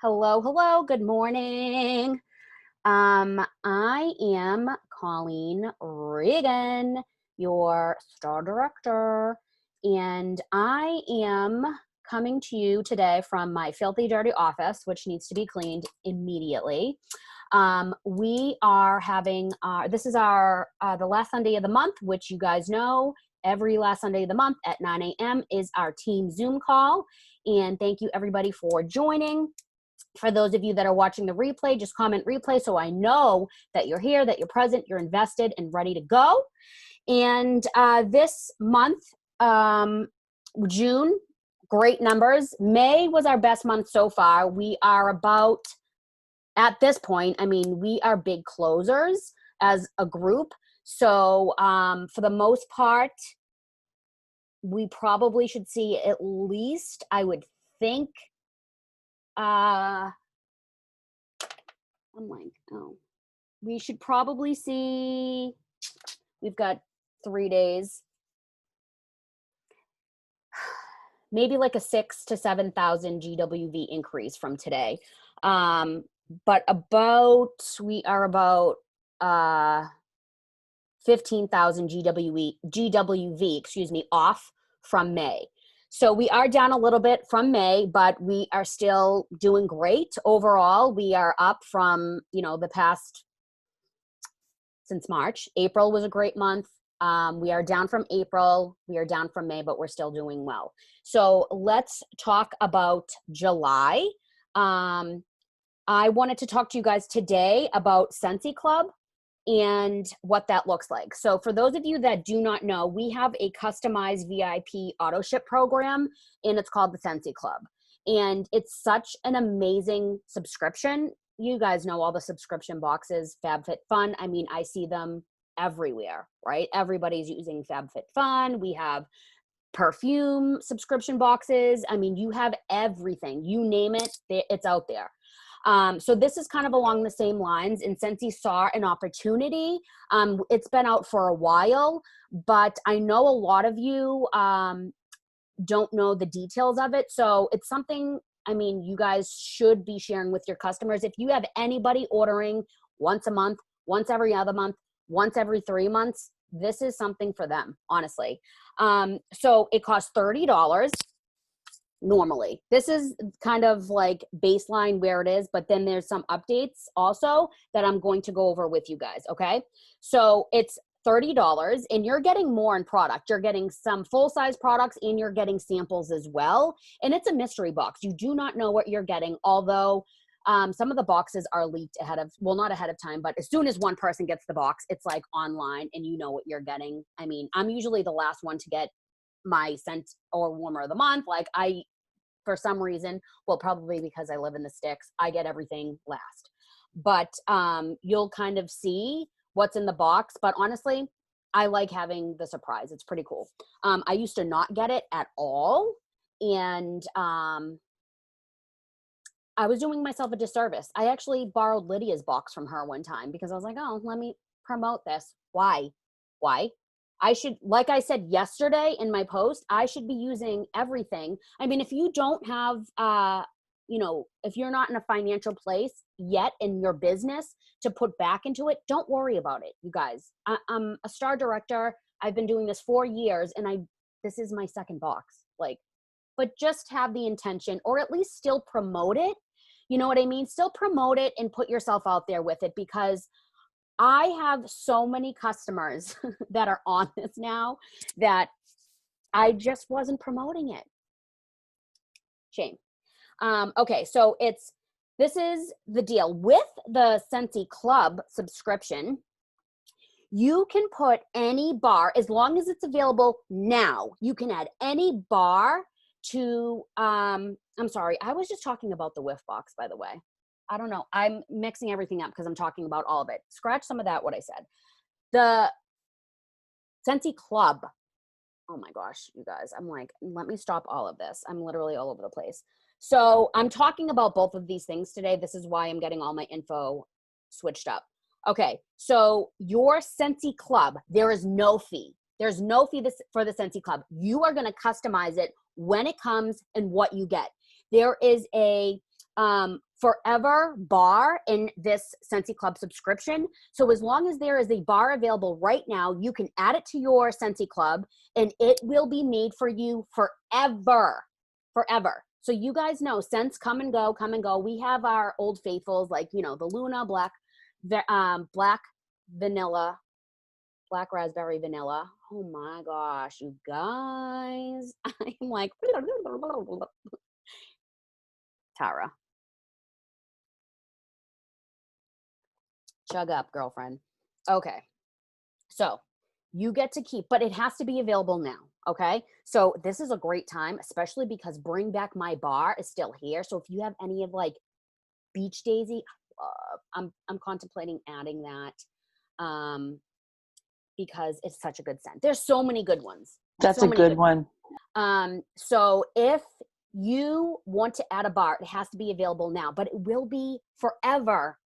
Hello, hello, good morning. I am calling Regan, your store director, and I am coming to you today from my filthy, dirty office, which needs to be cleaned immediately. We are having this is our the last Sunday of the month, which you guys know every last Sunday of the month at 9 a.m. is our team Zoom call. And thank you everybody for joining. For those of you that are watching the replay, just comment replay so I know that you're here, that you're present, you're invested, and ready to go. And this month, June, great numbers. May was our best month so far. We are about, at this point, I mean, we are big closers as a group. So for the most part, we probably should see at least, I would think, I'm like, oh, we should probably see, we've got 3 days, maybe like a 6,000 to 7,000 GWV increase from today. But we are about 15,000 GWV, off from May. So we are down a little bit from May, but we are still doing great overall. We are up from, the past, since March. April was a great month. We are down from April. We are down from May, but we're still doing well. So let's talk about July. I wanted to talk to you guys today about Scentsy Club and what that looks like. So for those of you that do not know, we have a customized VIP auto ship program, and it's called the Scentsy Club. And it's such an amazing subscription. You guys know all the subscription boxes, FabFitFun. I mean, I see them everywhere, right? Everybody's using FabFitFun. We have perfume subscription boxes. I mean, you have everything. You name it, it's out there. So this is kind of along the same lines, and Scentsy saw an opportunity. It's been out for a while, but I know a lot of you don't know the details of it. So it's something, I mean, you guys should be sharing with your customers. If you have anybody ordering once a month, once every other month, once every 3 months, this is something for them, honestly. So it costs $30. Normally, this is kind of like baseline where it is, but then there's some updates also that I'm going to go over with you guys. Okay. So it's $30 and you're getting more in product. You're getting some full-size products and you're getting samples as well. And it's a mystery box. You do not know what you're getting, although some of the boxes are leaked not ahead of time, but as soon as one person gets the box, it's like online and you know what you're getting. I mean, I'm usually the last one to get my scent or warmer of the month. Like for some reason, well, probably because I live in the sticks, I get everything last. But you'll kind of see what's in the box. But honestly, I like having the surprise. It's pretty cool. I used to not get it at all. And I was doing myself a disservice. I actually borrowed Lydia's box from her one time because I was like, oh, let me promote this. Why? I should, like I said yesterday in my post, I should be using everything. I mean, if you don't have, if you're not in a financial place yet in your business to put back into it, don't worry about it, you guys. I'm a star director. I've been doing this 4 years and this is my second box. But just have the intention, or at least still promote it. You know what I mean? Still promote it and put yourself out there with it, because I have so many customers that are on this now that I just wasn't promoting it. Shame. Okay, so this is the deal. With the Scentsy Club subscription, you can put any bar, as long as it's available now, you can add any bar to, I'm sorry, I was just talking about the whiff box, by the way. I don't know. I'm mixing everything up because I'm talking about all of it. Scratch some of that, what I said. The Scentsy Club. Oh my gosh, you guys. I'm like, let me stop all of this. I'm literally all over the place. So I'm talking about both of these things today. This is why I'm getting all my info switched up. Okay, so your Scentsy Club, there is no fee. There's no fee for the Scentsy Club. You are going to customize it when it comes and what you get. There is a forever bar in this Scentsy Club subscription. So as long as there is a bar available right now, you can add it to your Scentsy Club and it will be made for you forever. Forever. So you guys know scents come and go, come and go. We have our old faithfuls like, you know, the Luna black vanilla, black raspberry vanilla. Oh my gosh, you guys. I'm like, Tara, chug up, girlfriend. Okay. So you get to keep, but it has to be available now. Okay. So this is a great time, especially because Bring Back My Bar is still here. So if you have any of like Beach Daisy, I'm contemplating adding that because it's such a good scent. There's so many good ones. That's so a good one. So if you want to add a bar, it has to be available now, but it will be forever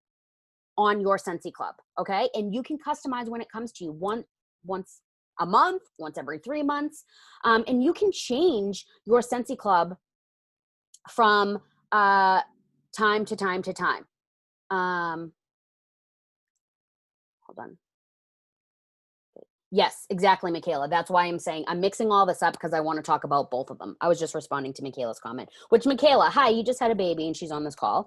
on your Scentsy Club. Okay. And you can customize when it comes to you once a month, once every 3 months. And you can change your Scentsy Club from time to time to time. Hold on. Yes, exactly, Michaela. That's why I'm saying I'm mixing all this up because I want to talk about both of them. I was just responding to Michaela's comment, which Michaela, hi, you just had a baby and she's on this call.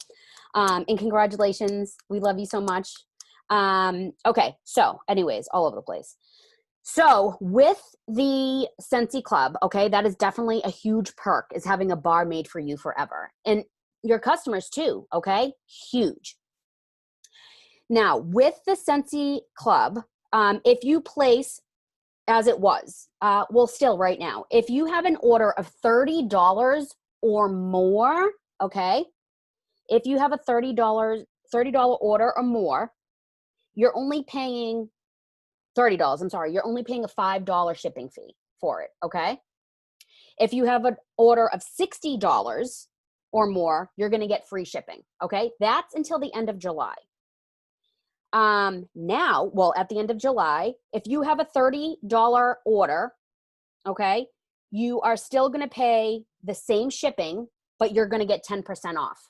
And congratulations. We love you so much. Okay. So anyways, all over the place. So with the Scentsy Club, okay, that is definitely a huge perk is having a bar made for you forever. And your customers too, okay? Huge. Now, with the Scentsy Club, if you place, as it was, well, still right now, if you have an order of $30 or more, okay, if you have a $30 order or more, you're only paying $30. I'm sorry, you're only paying a $5 shipping fee for it, okay? If you have an order of $60 or more, you're going to get free shipping, okay? That's until the end of July. Now, well, at the end of July, if you have a $30 order, okay, you are still going to pay the same shipping, but you're going to get 10% off.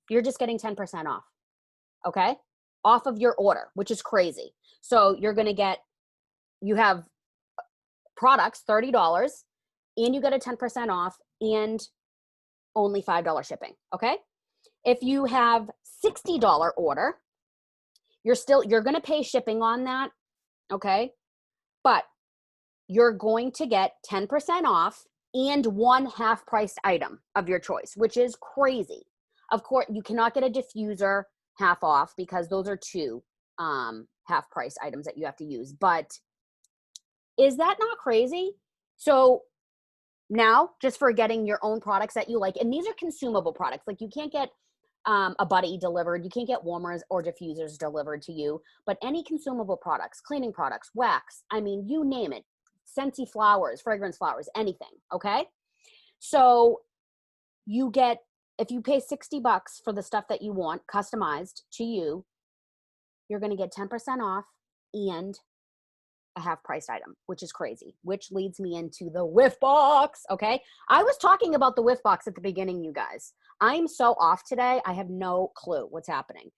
You're just getting 10% off, okay, off of your order, which is crazy. So you're going to get, you have products, $30, and you get a 10% off and only $5 shipping, okay? If you have $60 order, you're going to pay shipping on that, okay? But you're going to get 10% off and one half-priced item of your choice, which is crazy. Of course, you cannot get a diffuser half off because those are two half-price items that you have to use. But is that not crazy? So now, just for getting your own products that you like, and these are consumable products. Like you can't get a buddy delivered. You can't get warmers or diffusers delivered to you, but any consumable products, cleaning products, wax, I mean, you name it, scentsy flowers, fragrance flowers, anything, okay? So you get, if you pay $60 for the stuff that you want, customized to you, you're going to get 10% off and a half-priced item, which is crazy, which leads me into the whiff box, okay? I was talking about the whiff box at the beginning, you guys. I am so off today. I have no clue what's happening.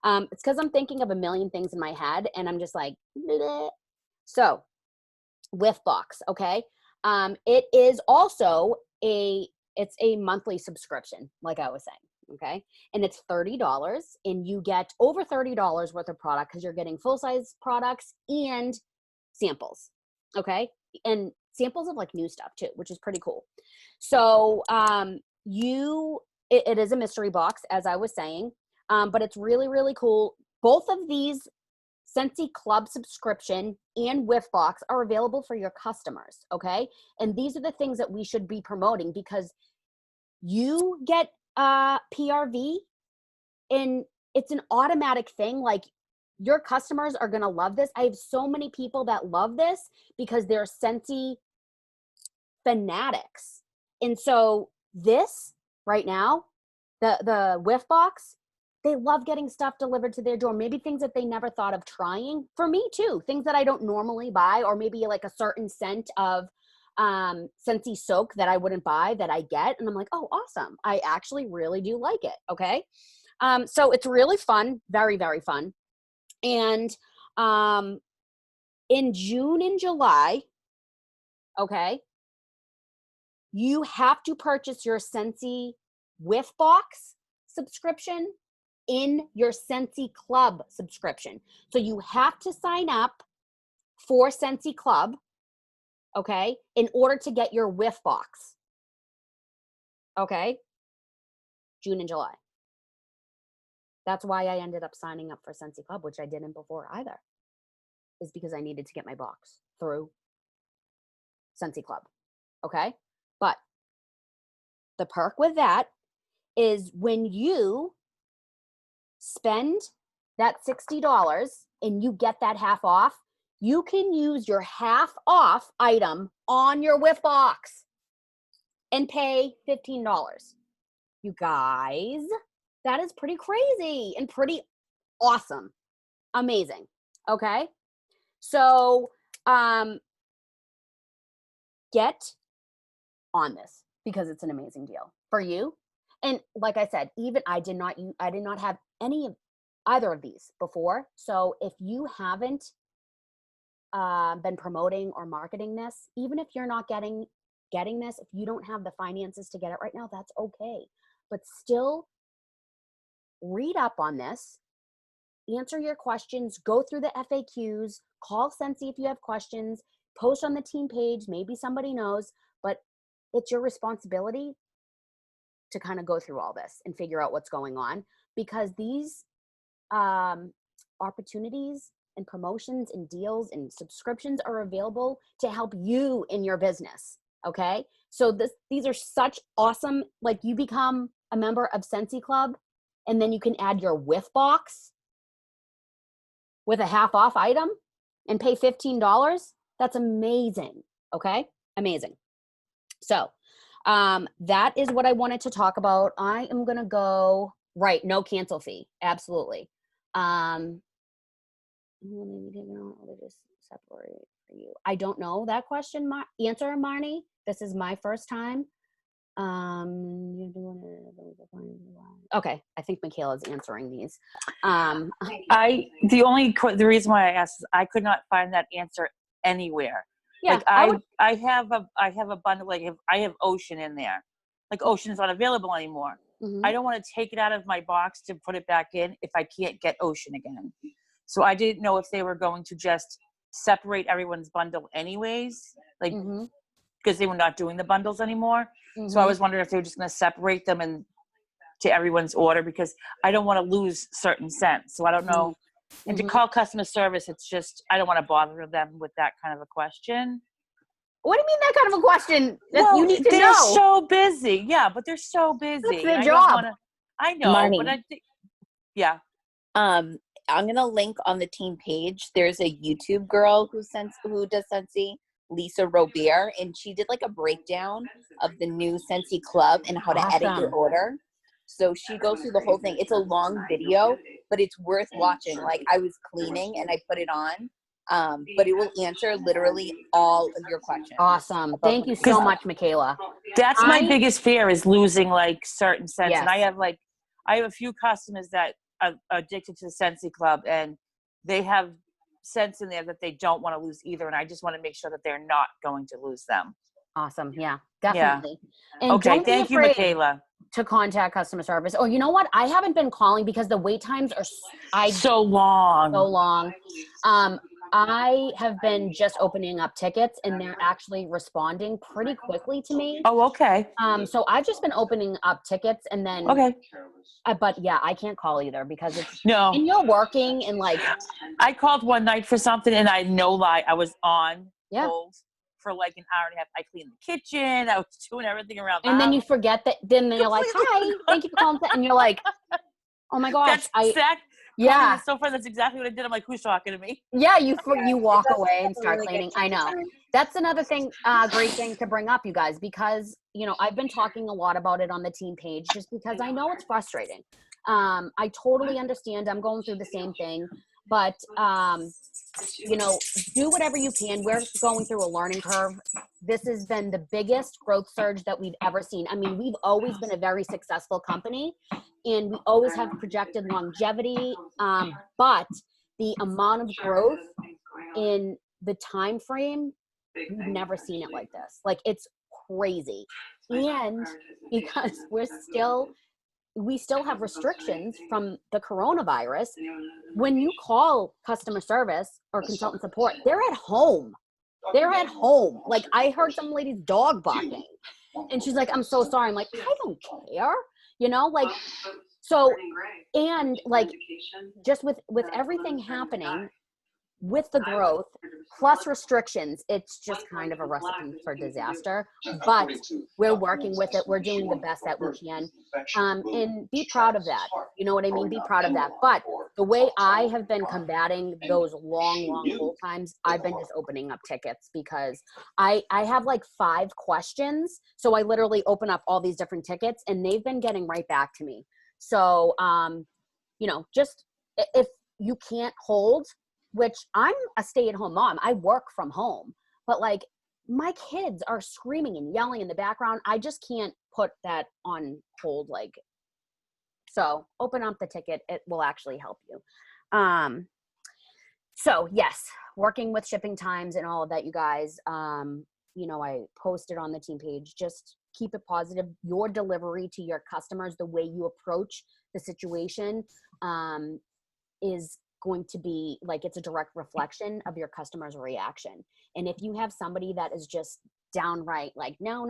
It's because I'm thinking of a million things in my head, and I'm just like, bleh. So, whiff box, okay? It is also it's a monthly subscription, like I was saying, okay? And it's $30, and you get over $30 worth of product because you're getting full-size products and samples, okay? And samples of like new stuff too, which is pretty cool. So it is a mystery box, as I was saying, but it's really, really cool. Both of these Scentsy Club subscription and whiff box are available for your customers, okay? And these are the things that we should be promoting because you get PRV and it's an automatic thing. Like your customers are going to love this. I have so many people that love this because they're Scentsy fanatics. And so this right now, the whiff box, they love getting stuff delivered to their door. Maybe things that they never thought of trying. For me too, things that I don't normally buy, or maybe like a certain scent of scentsy soak that I wouldn't buy that I get. And I'm like, oh, awesome. I actually really do like it. Okay. So it's really fun. Very, very fun. And in June and July, okay, you have to purchase your Scentsy Whiff Box subscription in your Scentsy Club subscription. So you have to sign up for Scentsy Club, okay, in order to get your Whiff Box. Okay? June and July. That's why I ended up signing up for Scentsy Club, which I didn't before either, is because I needed to get my box through Scentsy Club. Okay? But the perk with that is when you spend that $60 and you get that half off, you can use your half off item on your Whiff Box and pay $15. You guys, that is pretty crazy and pretty awesome. Amazing. Okay? So, get on this because it's an amazing deal for you. And like I said, even I did not have either of these before. So if you haven't been promoting or marketing this, even if you're not getting this, if you don't have the finances to get it right now, that's okay. But still read up on this, answer your questions, go through the FAQs, call Scentsy if you have questions, post on the team page, maybe somebody knows, but it's your responsibility to kind of go through all this and figure out what's going on, because these opportunities and promotions and deals and subscriptions are available to help you in your business. Okay. So these are such awesome, like you become a member of Scentsy Club and then you can add your Whiff Box with a half off item and pay $15. That's amazing. Okay. Amazing. So that is what I wanted to talk about. I am going to go right. No cancel fee. Absolutely. Just separate for you. I don't know that question. Answer, Marnie. This is my first time. Okay, I think Michaela's answering these. The reason why I asked is I could not find that answer anywhere. Yeah, like I have a bundle. Like if I have Ocean in there, like Ocean's not available anymore. Mm-hmm. I don't want to take it out of my box to put it back in if I can't get Ocean again. So I didn't know if they were going to just separate everyone's bundle anyways, like because they were not doing the bundles anymore. Mm-hmm. So I was wondering if they were just going to separate them and to everyone's order, because I don't want to lose certain scents. So I don't know. Mm-hmm. And to call customer service, it's just, I don't want to bother them with that kind of a question. What do you mean that kind of a question? Well, you need to they're know. so busy. Yeah, but they're so busy. That's their job. I know, Marnie. But I think, yeah. I'm going to link on the team page. There's a YouTube girl who does Scentsy, Lisa Robert, and she did like a breakdown of the new Scentsy Club and how to edit your order. So she goes through the whole thing. It's a long video, but it's worth watching. Like I was cleaning and I put it on, but it will answer literally all of your questions. Awesome. Thank you so much, Michaela. That's my biggest fear, is losing like certain scents. Yes. And I have a few customers that are addicted to the Scentsy Club, and they have scents in there that they don't want to lose either. And I just want to make sure that they're not going to lose them. Awesome. Yeah, definitely. Yeah. And okay. Thank you, Michaela. To contact customer service. Oh, you know what? I haven't been calling because the wait times are so long. So long. I have been just opening up tickets and they're actually responding pretty quickly to me. Oh, okay. So I've just been opening up tickets and then. Okay. But yeah, I can't call either because it's. No. And you're working and like. I called one night for something and I I was on hold for like an hour and a half. I cleaned the kitchen. I was doing everything around the house. Then you forget that. Then you're like, "Hi, thank you for calling." And you're like, "Oh my gosh!" Yeah. So far, that's exactly what I did. I'm like, "Who's talking to me?" Yeah, you walk away and start cleaning. I know. That's another thing, great thing to bring up, you guys, because I've been talking a lot about it on the team page, just because I know it's frustrating. I totally understand. I'm going through the same thing, but you know, do whatever you can. We're going through a learning curve. This has been the biggest growth surge that we've ever seen. I mean, we've always been a very successful company, and we always have projected longevity, but the amount of growth in the time frame, we've never seen it like this. Like, it's crazy. And because we still have restrictions from the coronavirus, when you call customer service or consultant support, they're at home. They're at home. Like, I heard some lady's dog barking, and she's like, I'm so sorry. I'm like, I don't care, you know, like, so, and like, just with everything happening, with the growth plus restrictions, it's just kind of a recipe for disaster, but we're working with it. We're doing the best that we can, and be proud of that. You know what I mean? Be proud of that. But the way I have been combating those long hold times, I've been just opening up tickets, because I have like 5 questions. So I literally open up all these different tickets, and they've been getting right back to me. So, you know, just if you can't hold, which I'm a stay-at-home mom, I work from home, but like, my kids are screaming and yelling in the background. I just can't put that on hold. Like, so open up the ticket. It will actually help you. So yes, working with shipping times and all of that, you guys, you know, I posted on the team page, just keep it positive. Your delivery to your customers, the way you approach the situation, is going to be like, it's a direct reflection of your customer's reaction. And if you have somebody that is just downright like, no,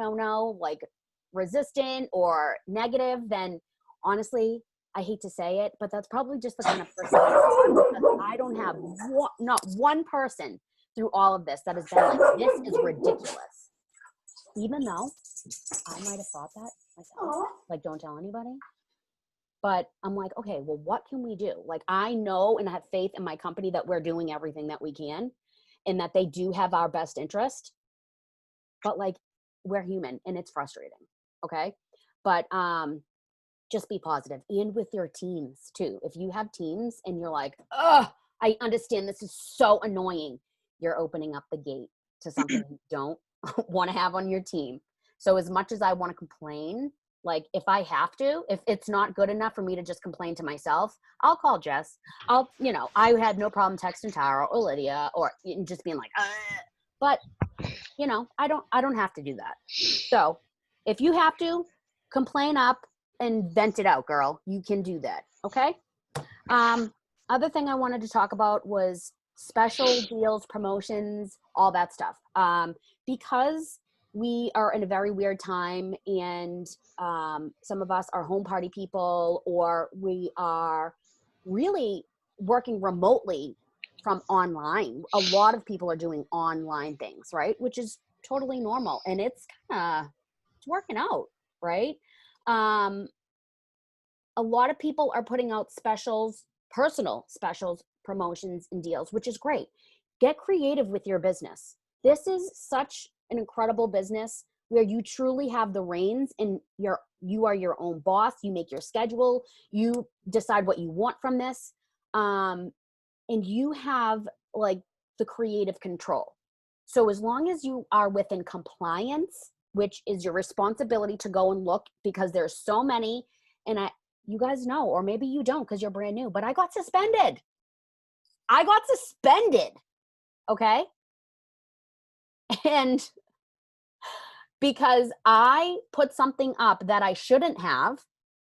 like resistant or negative, then honestly, I hate to say it, but that's probably just the kind of person you are, because I don't have not one person through all of this that has been like, this is ridiculous. Even though I might have thought that myself, like, don't tell anybody. But I'm like, okay, well, what can we do? Like, I know and I have faith in my company that we're doing everything that we can, and that they do have our best interest. But like, we're human, and it's frustrating. Okay. But just be positive, and with your teams too. If you have teams and you're like, oh, I understand this is so annoying, you're opening up the gate to something you don't want to have on your team. So as much as I want to complain, like, if I have to, if it's not good enough for me to just complain to myself, I'll call Jess. You know, I had no problem texting Tara or Lydia, or just being like, but you know, I don't have to do that. So if you have to, complain up and vent it out, girl. You can do that. Okay. Other thing I wanted to talk about was special deals, promotions, all that stuff. Because we are in a very weird time, and some of us are home party people, or we are really working remotely from online. A lot of people are doing online things, right? Which is totally normal, and it's working out, right? A lot of people are putting out specials, personal specials, promotions, and deals, which is great. Get creative with your business. This is such an incredible business where you truly have the reins, and you are your own boss. You make your schedule. You decide what you want from this. And you have like the creative control. So as long as you are within compliance, which is your responsibility to go and look, because there's so many, and you guys know, or maybe you don't because you're brand new, but I got suspended. Okay. And because I put something up that I shouldn't have,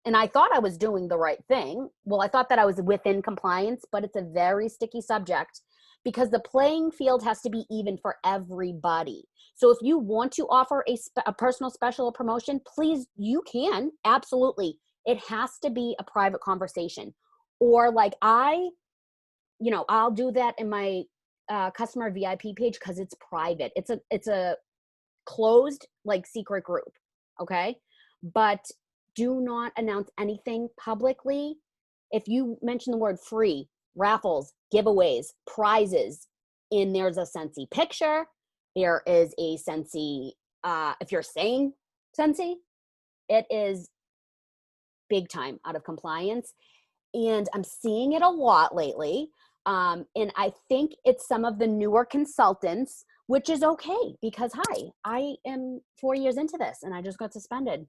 and I thought I was doing the right thing. Well, I thought that I was within compliance, but it's a very sticky subject, because the playing field has to be even for everybody. So if you want to offer a personal special or promotion, please, you can, absolutely. It has to be a private conversation. Or like I'll do that in my customer VIP page, because it's private. It's a closed, like, secret group. Okay. But do not announce anything publicly. If you mention the word free, raffles, giveaways, prizes, and there's a scentsy picture, there is a scentsy, if you're saying scentsy, it is big time out of compliance. And I'm seeing it a lot lately. And I think it's some of the newer consultants, which is okay because, hi, I am 4 years into this and I just got suspended.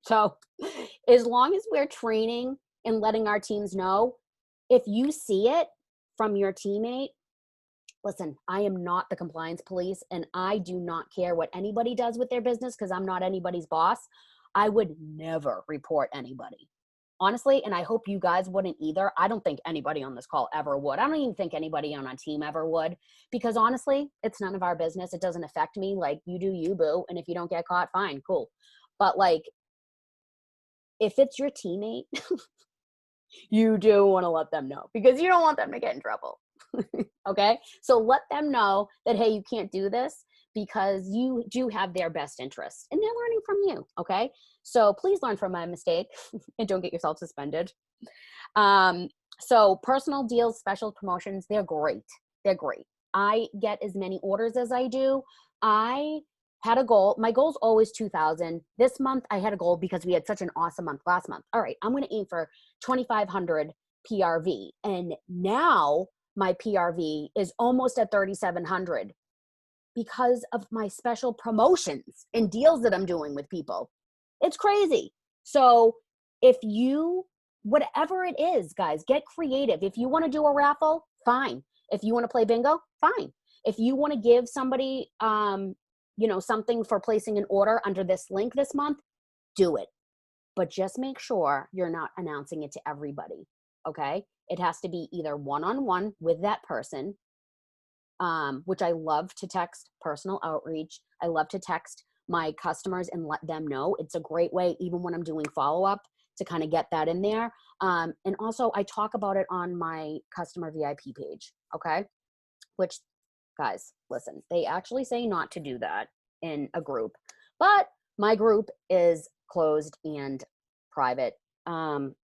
So as long as we're training and letting our teams know, if you see it from your teammate, listen, I am not the compliance police and I do not care what anybody does with their business because I'm not anybody's boss. I would never report anybody. Honestly, and I hope you guys wouldn't either. I don't think anybody on this call ever would. I don't even think anybody on our team ever would, because honestly, it's none of our business. It doesn't affect me. Like, you do you, boo. And if you don't get caught, fine, cool. But like, if it's your teammate, you do want to let them know because you don't want them to get in trouble. Okay? So let them know that, hey, you can't do this because you do have their best interest and they're learning from you. Okay? So please learn from my mistake and don't get yourself suspended. So personal deals, special promotions, they're great. They're great. I get as many orders as I do. I had a goal. My goal is always 2,000. This month I had a goal because we had such an awesome month last month. All right, I'm going to aim for 2,500 PRV. And now my PRV is almost at 3,700 because of my special promotions and deals that I'm doing with people. It's crazy. So if you, whatever it is, guys, get creative. If you want to do a raffle, fine. If you want to play bingo, fine. If you want to give somebody, something for placing an order under this link this month, do it. But just make sure you're not announcing it to everybody, okay? It has to be either one-on-one with that person, which I love to text personal outreach. I love to text my customers and let them know. It's a great way, even when I'm doing follow-up, to kind of get that in there. And also, I talk about it on my customer VIP page, okay? Which, guys, listen, they actually say not to do that in a group, but my group is closed and private.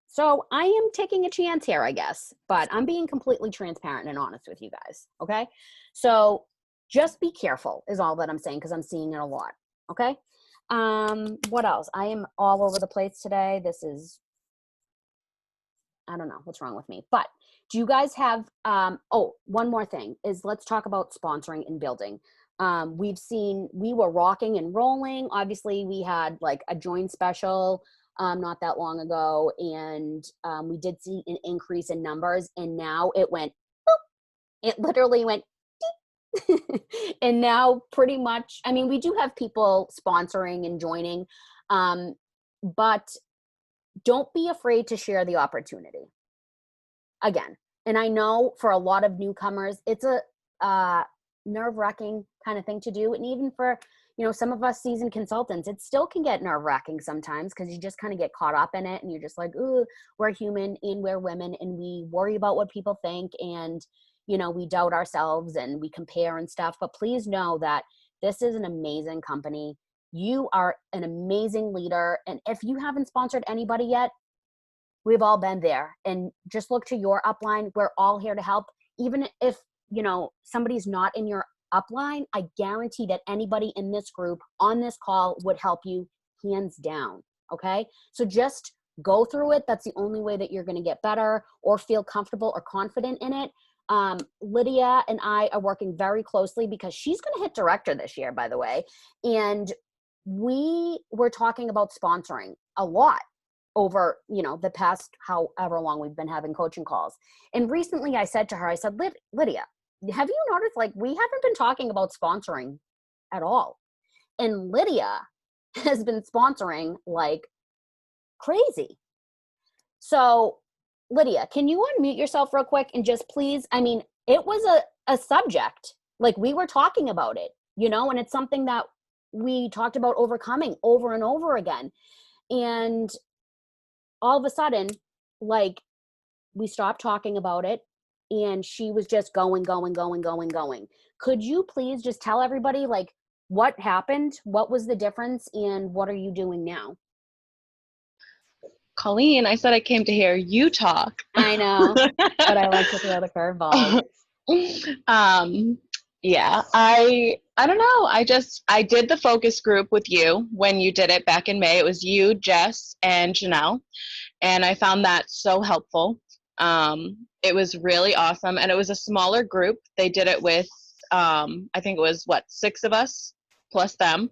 So I am taking a chance here, I guess, but I'm being completely transparent and honest with you guys, okay? So just be careful is all that I'm saying, because I'm seeing it a lot, okay? What else? I am all over the place today. This is, I don't know what's wrong with me, but do you guys have, one more thing is, let's talk about sponsoring and building. We were rocking and rolling. Obviously we had like a join special not that long ago, and we did see an increase in numbers, and now it went, boop. It literally went beep. And now pretty much, I mean, we do have people sponsoring and joining, but don't be afraid to share the opportunity. Again, and I know for a lot of newcomers, it's a nerve-wracking kind of thing to do. And even for, some of us seasoned consultants, it still can get nerve-wracking sometimes, because you just kind of get caught up in it and you're just like, ooh, we're human and we're women and we worry about what people think, and, we doubt ourselves and we compare and stuff. But please know that this is an amazing company. You are an amazing leader. And if you haven't sponsored anybody yet, we've all been there. And just look to your upline. We're all here to help. Even if, somebody's not in your upline, I guarantee that anybody in this group on this call would help you, hands down. Okay? So just go through it. That's the only way that you're going to get better or feel comfortable or confident in it. Lydia and I are working very closely because she's going to hit director this year, by the way. And we were talking about sponsoring a lot over, the past however long we've been having coaching calls. And recently I said to her, I said, Lydia, have you noticed, like, we haven't been talking about sponsoring at all. And Lydia has been sponsoring like crazy. So Lydia, can you unmute yourself real quick and just please, I mean, it was a subject, like we were talking about it, and it's something that we talked about overcoming over and over again. And all of a sudden, like, we stopped talking about it and she was just going. Could you please just tell everybody, like, what happened? What was the difference? And what are you doing now? Colleen, I said I came to hear you talk. I know, but I like to throw the curveball. Yeah, I don't know. I did the focus group with you when you did it back in May. It was you, Jess, and Janelle. And I found that so helpful. It was really awesome. And it was a smaller group. They did it with, I think it was 6 of us plus them.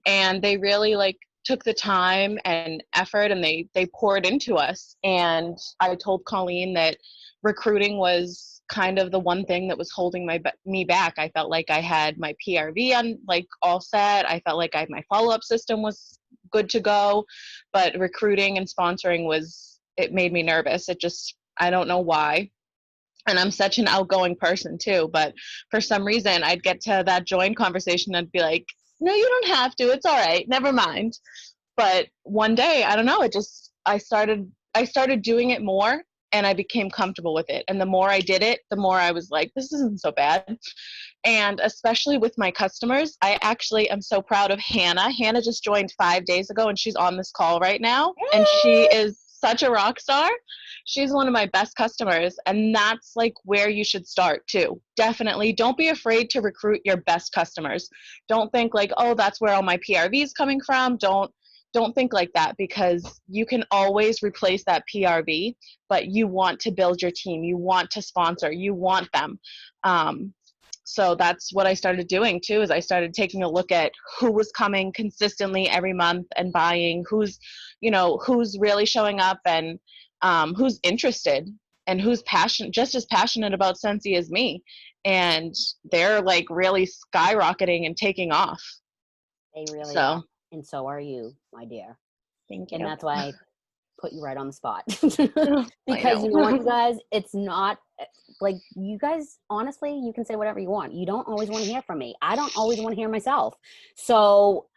And they really like took the time and effort, and they poured into us. And I told Colleen that recruiting was kind of the one thing that was holding me back. I felt like I had my PRV on, like, all set. I felt like my follow-up system was good to go, but recruiting and sponsoring it made me nervous. I don't know why. And I'm such an outgoing person too, but for some reason I'd get to that join conversation and I'd be like, no, you don't have to. It's all right. Never mind. But one day, I don't know, I started doing it more, and I became comfortable with it. And the more I did it, the more I was like, this isn't so bad. And especially with my customers, I actually am so proud of Hannah. Hannah just joined 5 days ago, and she's on this call right now. And she is such a rock star. She's one of my best customers. And that's like where you should start too. Definitely. Don't be afraid to recruit your best customers. Don't think like, oh, that's where all my PRV is coming from. Don't think like that, because you can always replace that PRV, but you want to build your team. You want to sponsor. You want them. So that's what I started doing too, is I started taking a look at who was coming consistently every month and buying, who's really showing up, and who's interested, and who's just as passionate about Scentsy as me. And they're like really skyrocketing and taking off. They really are. And so are you, my dear. Thank you. And that's why I put you right on the spot. Because you know what, you guys, it's not like, you guys, honestly, you can say whatever you want. You don't always want to hear from me. I don't always want to hear myself. So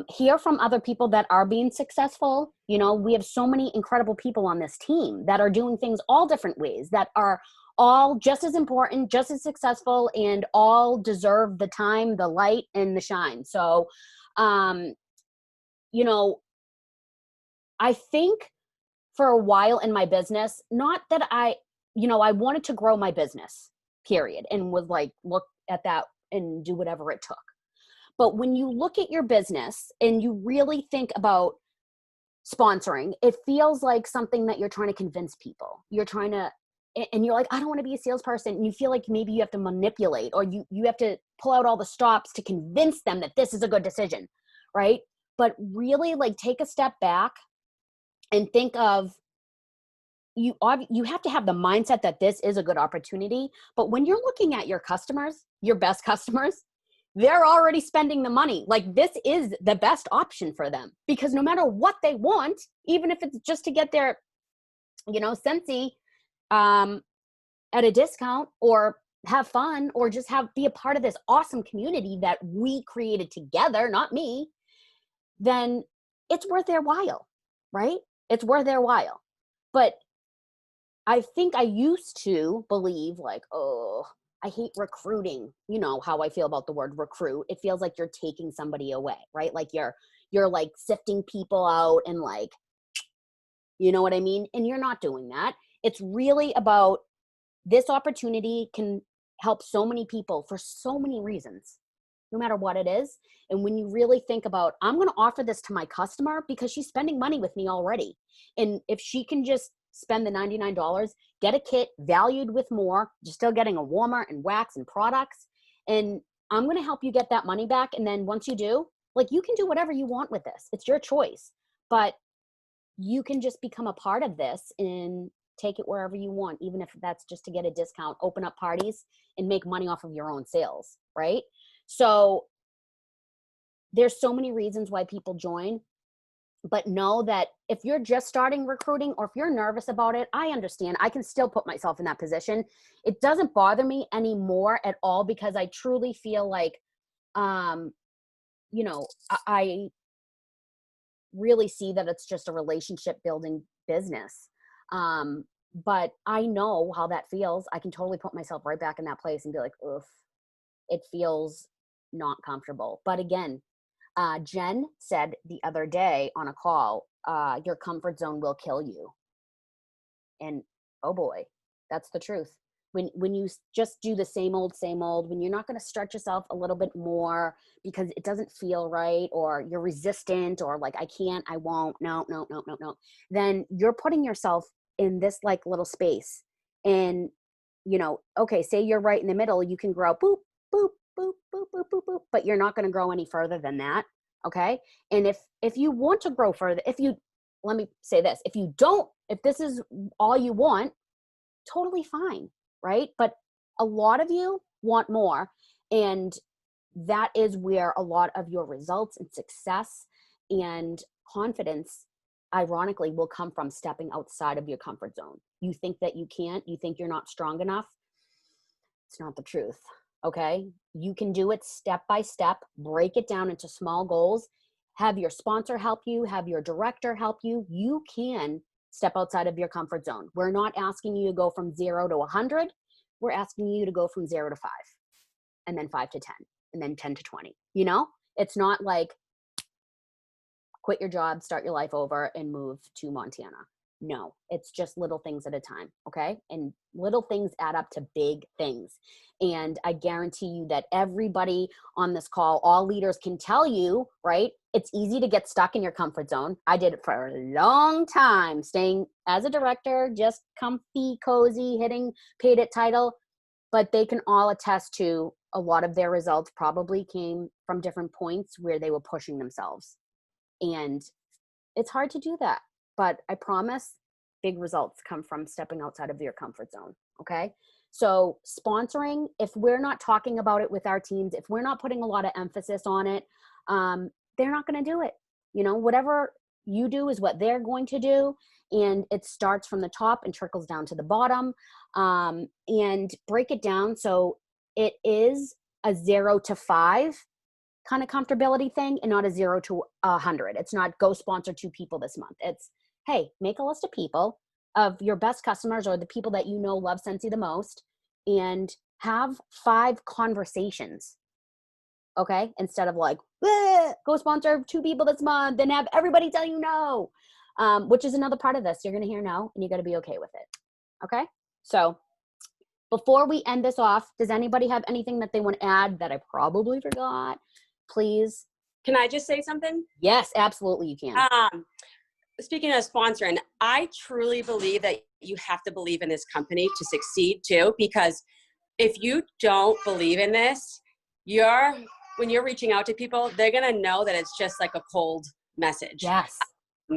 hear from other people that are being successful. You know, we have so many incredible people on this team that are doing things all different ways, that are all just as important, just as successful, and all deserve the time, the light, and the shine. So, you know, I think for a while in my business, not that I wanted to grow my business, period, and would like look at that and do whatever it took. But when you look at your business and you really think about sponsoring, it feels like something that you're trying to convince people. And you're like, I don't want to be a salesperson. And you feel like maybe you have to manipulate, or you have to pull out all the stops to convince them that this is a good decision, right? But really, like, take a step back and think of, you have to have the mindset that this is a good opportunity. But when you're looking at your customers, your best customers, they're already spending the money. Like, this is the best option for them, because no matter what they want, even if it's just to get their, Scentsy at a discount, or have fun, or just be a part of this awesome community that we created together, not me, then it's worth their while, right? It's worth their while. But I think I used to believe like, oh, I hate recruiting. You know how I feel about the word recruit. It feels like you're taking somebody away, right? Like you're like sifting people out, and like, you know what I mean? And you're not doing that. It's really about, this opportunity can help so many people for so many reasons, no matter what it is. And when you really think about, I'm going to offer this to my customer because she's spending money with me already. And if she can just spend the $99, get a kit valued with more, you're still getting a warmer and wax and products. And I'm going to help you get that money back. And then once you do, like, you can do whatever you want with this. It's your choice. But you can just become a part of this and take it wherever you want, even if that's just to get a discount, open up parties, and make money off of your own sales, right? So there's so many reasons why people join, but know that if you're just starting recruiting, or if you're nervous about it, I understand. I can still put myself in that position. It doesn't bother me anymore at all, because I truly feel like, I really see that it's just a relationship building business. But I know how that feels. I can totally put myself right back in that place and be like, oof, it feels not comfortable. But again, Jen said the other day on a call, your comfort zone will kill you. And oh boy, that's the truth. When you just do the same old, when you're not going to stretch yourself a little bit more because it doesn't feel right, or you're resistant, or like, I can't, I won't, no, then you're putting yourself in this like little space. And, you know, okay, say you're right in the middle, you can grow boop, boop, boop, boop, boop, boop, boop, but you're not going to grow any further than that. Okay. And if you want to grow further, let me say this, if this is all you want, totally fine. Right. But a lot of you want more. And that is where a lot of your results and success and confidence, ironically, will come from stepping outside of your comfort zone. You think that you can't, you think you're not strong enough. It's not the truth. Okay. You can do it step by step, break it down into small goals, have your sponsor help you, have your director help you. You can step outside of your comfort zone. We're not asking you to go from 0 to 100. We're asking you to go from 0 to 5, and then 5 to 10, and then 10 to 20. You know, it's not like quit your job, start your life over, and move to Montana. No, it's just little things at a time. Okay. And little things add up to big things. And I guarantee you that everybody on this call, all leaders can tell you, right? It's easy to get stuck in your comfort zone. I did it for a long time, staying as a director, just comfy, cozy, hitting paid it title. But they can all attest to a lot of their results probably came from different points where they were pushing themselves. And it's hard to do that. But I promise big results come from stepping outside of your comfort zone. Okay. So sponsoring, if we're not talking about it with our teams, if we're not putting a lot of emphasis on it, they're not going to do it. You know, whatever you do is what they're going to do. And it starts from the top and trickles down to the bottom. And break it down. So it is a 0 to 5 kind of comfortability thing, and not a 0 to 100. It's not go sponsor 2 people this month. It's, hey, make a list of people, of your best customers or the people that you know love Scentsy the most, and have 5 conversations. Okay. Instead of like, go sponsor 2 people this month and have everybody tell you no, which is another part of this. You're going to hear no, and you got to be okay with it. Okay. So before we end this off, does anybody have anything that they want to add that I probably forgot? Please. Can I just say something? Yes, absolutely you can. Speaking of sponsoring, I truly believe that you have to believe in this company to succeed too, because if you don't believe in this, when you're reaching out to people, they're going to know that it's just like a cold message. Yes.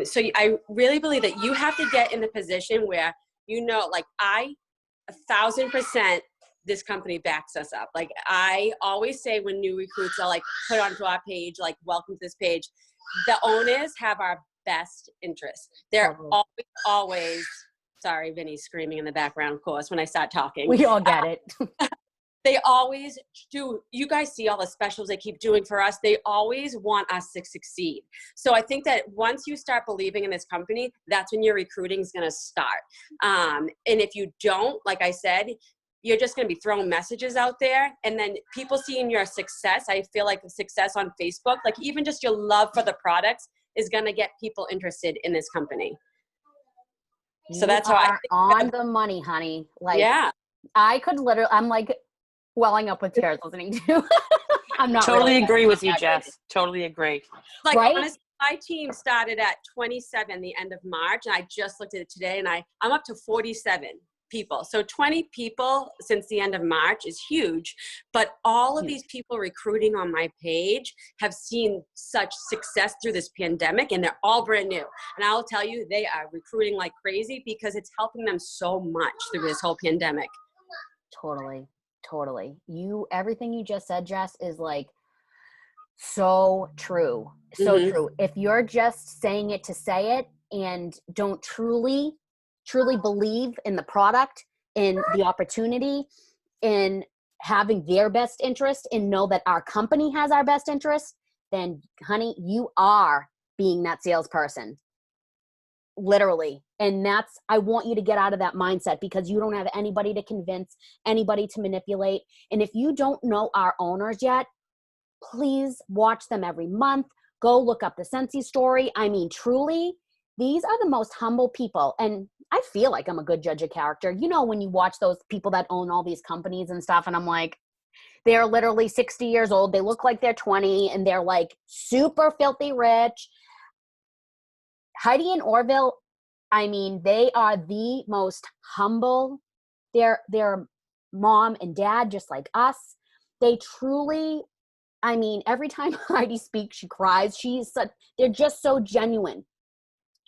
So I really believe that you have to get in the position where, you know, like 1,000% this company backs us up. Like I always say when new recruits are like put onto our page, like welcome to this page, the owners have our best interest. They're always, sorry, Vinny's screaming in the background, of course, when I start talking. We all get it. They always do. You guys see all the specials they keep doing for us. They always want us to succeed. So I think that once you start believing in this company, that's when your recruiting is going to start. And if you don't, like I said, you're just going to be throwing messages out there, and then people seeing your success. I feel like the success on Facebook, like even just your love for the products, is going to get people interested in this company. So that's how I think on the money, honey. Like, yeah, I could literally, I'm like welling up with tears listening to. I'm not Totally really, agree with you, Jess. Totally agree. like right? honestly, my team started at 27 the end of March, and I just looked at it today, and I'm up to 47 people. So 20 people since the end of March is huge, but all of these people recruiting on my page have seen such success through this pandemic, and they're all brand new. And I'll tell you, they are recruiting like crazy because it's helping them so much through this whole pandemic. Totally. Everything you just said, Jess, is like so true. So true. If you're just saying it to say it and don't truly believe in the product, in the opportunity, in having their best interest, and know that our company has our best interest, then honey, you are being that salesperson. Literally. And I want you to get out of that mindset, because you don't have anybody to convince, anybody to manipulate. And if you don't know our owners yet, please watch them every month. Go look up the Scentsy story. I mean, truly, these are the most humble people. And I feel like I'm a good judge of character. You know, when you watch those people that own all these companies and stuff, and I'm like, they're literally 60 years old. They look like they're 20, and they're like super filthy rich. Heidi and Orville, I mean, they are the most humble. They're mom and dad, just like us. They truly, I mean, every time Heidi speaks, she cries. They're just so genuine.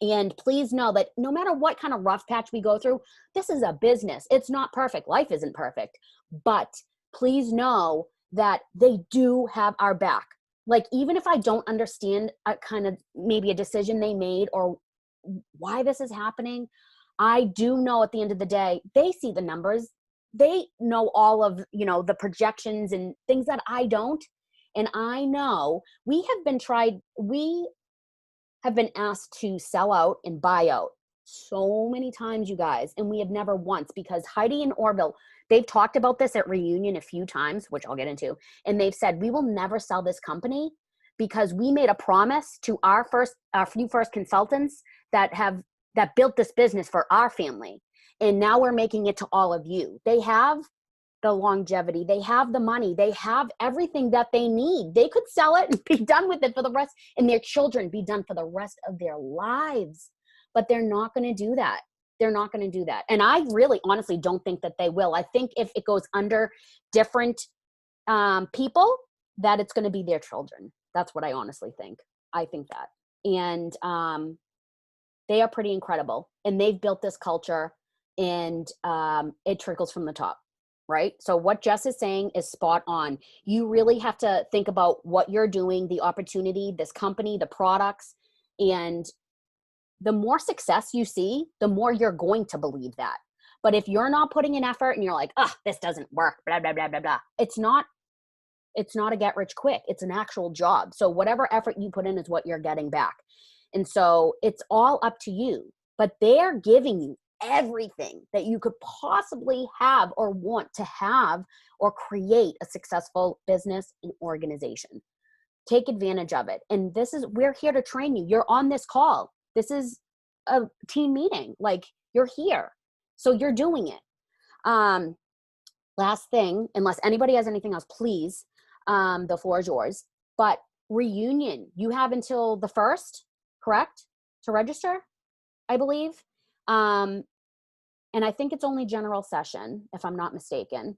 And please know that no matter what kind of rough patch we go through, this is a business. It's not perfect. Life isn't perfect. But please know that they do have our back. Like, even if I don't understand a kind of maybe a decision they made or why this is happening, I do know at the end of the day, they see the numbers. They know all of, the projections and things that I don't. And I know we have been asked to sell out and buy out so many times, you guys, and we have never once, because Heidi and Orville, they've talked about this at reunion a few times, which I'll get into, and they've said, we will never sell this company because we made a promise to our few first consultants that built this business for our family. And now we're making it to all of you. They have the longevity, they have the money, they have everything that they need. They could sell it and be done with it for the rest, and their children be done for the rest of their lives. But they're not going to do that. They're not going to do that. And I really honestly don't think that they will. I think if it goes under different people, that it's going to be their children. That's what I honestly think. I think that. And they are pretty incredible. And they've built this culture, and it trickles from the top. Right? So what Jess is saying is spot on. You really have to think about what you're doing, the opportunity, this company, the products, and the more success you see, the more you're going to believe that. But if you're not putting in effort and you're like, this doesn't work, blah, blah, blah, blah, blah, it's not a get rich quick. It's an actual job. So whatever effort you put in is what you're getting back. And so it's all up to you, but they're giving you everything that you could possibly have or want to have or create a successful business and organization. Take advantage of it. And we're here to train you. You're on this call. This is a team meeting. Like, you're here. So you're doing it. Last thing, unless anybody has anything else, please, the floor is yours. But reunion, you have until the 1st, correct? To register, I believe. And I think it's only general session, if I'm not mistaken.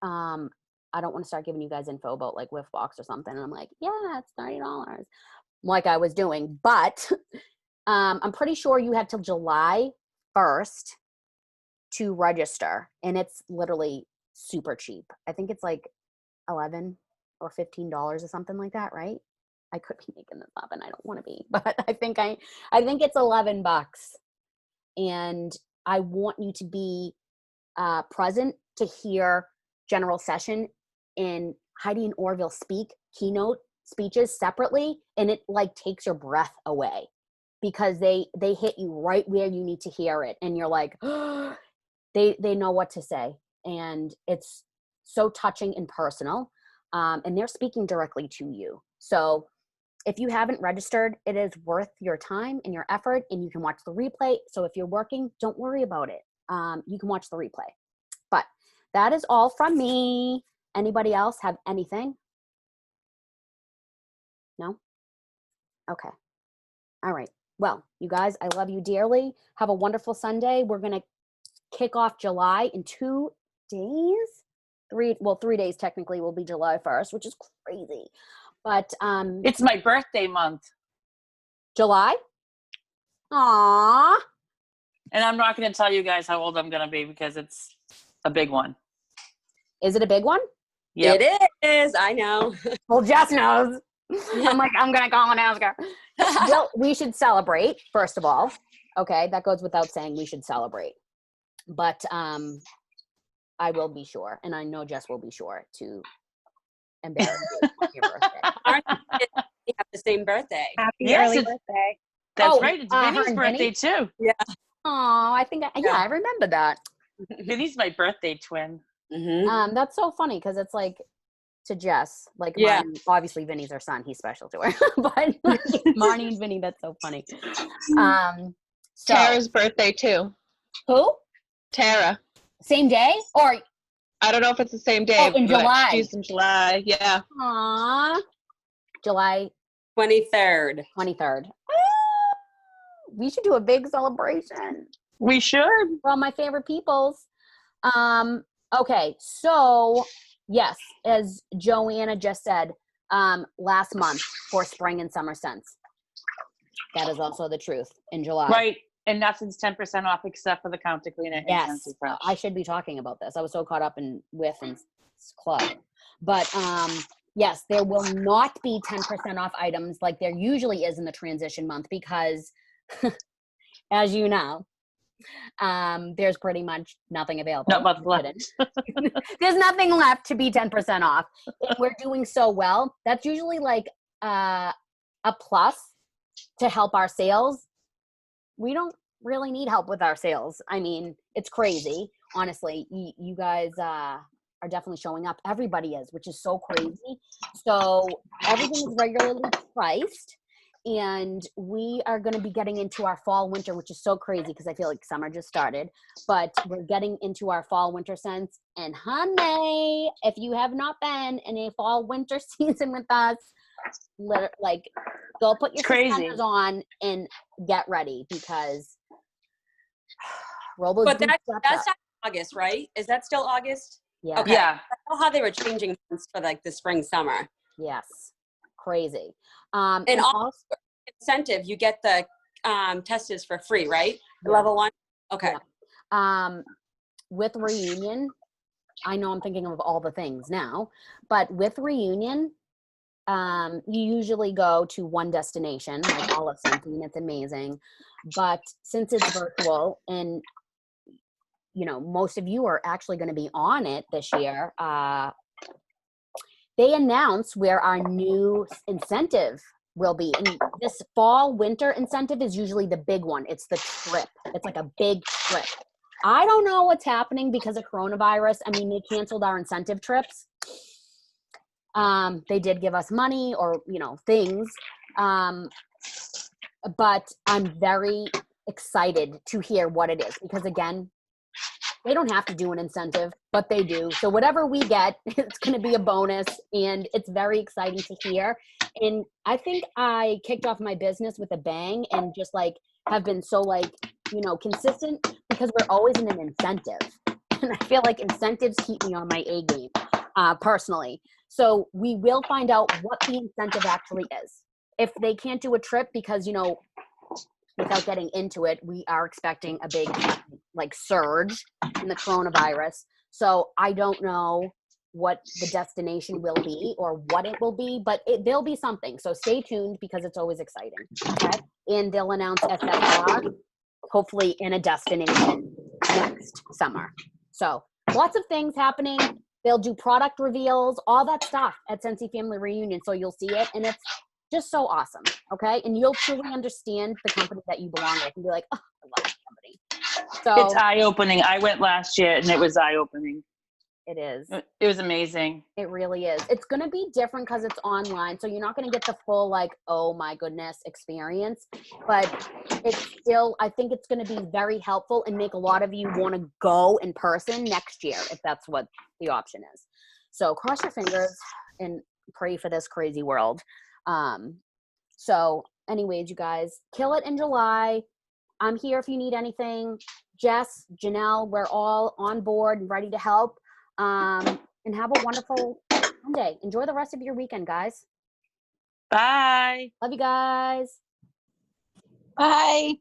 I don't want to start giving you guys info about like Whiff Box or something. And I'm like, yeah, it's $30, like I was doing. But I'm pretty sure you have till July 1st to register. And it's literally super cheap. I think it's like $11 or $15 or something like that, right? I could be making this up and I don't want to be, but I think it's $11. And I want you to be present to hear general session and Heidi and Orville speak keynote speeches separately, and it like takes your breath away because they hit you right where you need to hear it, and you're like, oh, they know what to say, and it's so touching and personal, and they're speaking directly to you. So if you haven't registered, it is worth your time and your effort, and you can watch the replay. So if you're working, don't worry about it. You can watch the replay. But that is all from me. Anybody else have anything? No? Okay. All right. Well, you guys, I love you dearly. Have a wonderful Sunday. We're going to kick off July in 2 days. 3 days technically will be July 1st, which is crazy. But it's my birthday month. July? Aww. And I'm not going to tell you guys how old I'm going to be because it's a big one. Is it a big one? Yep. It is. I know. Well, Jess knows. I'm like, I'm going to call and ask her. Well, we should celebrate, first of all. Okay, that goes without saying, we should celebrate. But I will be sure, and I know Jess will be sure to embarrass you on your birthday. We have the same birthday. Happy early birthday. That's right. It's Vinny's birthday Vinny? too. Yeah. Oh, I think, I remember that. Vinny's my birthday twin. Mm-hmm. That's so funny because it's like to Jess, like Yeah. Marnie, obviously Vinny's her son, he's special to her, but Marnie and Vinny, that's so funny. So, Tara's birthday too. who? Tara. Same day or? I don't know if it's the same day. In but July. She's in July. Yeah. Aww. July 23rd. 23rd. We should do a big celebration We should. for all my favorite peoples. Okay, so yes, as Joanna just said, last month for spring and summer scents. That is also the truth in July. Right. And nothing's 10% off except for the Counter Cleaner and Yes, Scentsy Fresh. I should be talking about this. I was so caught up in Whiff and Club. But yes, there will not be 10% off items like there usually is in the transition month because, as you know, there's pretty much nothing available. Not much left. There's nothing left to be 10% off. If we're doing so well, that's usually like a plus to help our sales. We don't really need help with our sales. I mean, it's crazy. Honestly, you guys are definitely showing up. Everybody is, which is so crazy. So everything is regularly priced. And we are going to be getting into our fall winter, which is so crazy because I feel like summer just started. But we're getting into our fall winter scents. And honey, if you have not been in a fall winter season with us, like go put your suspenders on and get ready because Robo's. But that's not August, right? Is that still August? Yeah. Okay. Yeah. I know how they were changing things for like the spring, summer. Yes. Crazy. And also incentive, you get the testers for free, right? Yeah. Level 1. Okay. Yeah. With Reunion, I know I'm thinking of all the things now, but with Reunion, you usually go to one destination, like all of Scentsy, and it's amazing. But since it's virtual and, you know, most of you are actually going to be on it this year, they announced where our new incentive will be. And this fall winter incentive is usually the big one. It's the trip. It's like a big trip. I don't know what's happening because of coronavirus. I mean, they canceled our incentive trips. They did give us money or, you know, things. But I'm very excited to hear what it is because, again, they don't have to do an incentive, but they do. So whatever we get, it's going to be a bonus, and it's very exciting to hear. And I think I kicked off my business with a bang and just like have been so like, you know, consistent because we're always in an incentive. And I feel like incentives keep me on my A game, personally. So we will find out what the incentive actually is. If they can't do a trip because, you know, without getting into it, we are expecting a big like surge in the coronavirus. So I don't know what the destination will be or what it will be, but there'll be something. So stay tuned because it's always exciting. Okay. And they'll announce FFR, hopefully in a destination next summer. So lots of things happening. They'll do product reveals, all that stuff at Scentsy Family Reunion. So you'll see it and it's just so awesome. Okay. And you'll truly understand the company that you belong with and be like, oh, I love this company. So It's eye-opening. I went last year and it was eye-opening. it is. It was amazing. It really is. It's going to be different because it's online. So you're not going to get the full, like, oh my goodness experience. But it's still, I think it's going to be very helpful and make a lot of you want to go in person next year if that's what the option is. So cross your fingers and pray for this crazy world. So anyways, you guys, kill it in July. I'm here if you need anything. Jess, Janelle, we're all on board and ready to help. And have a wonderful Sunday. Enjoy the rest of your weekend, guys. Bye. Love you guys. Bye.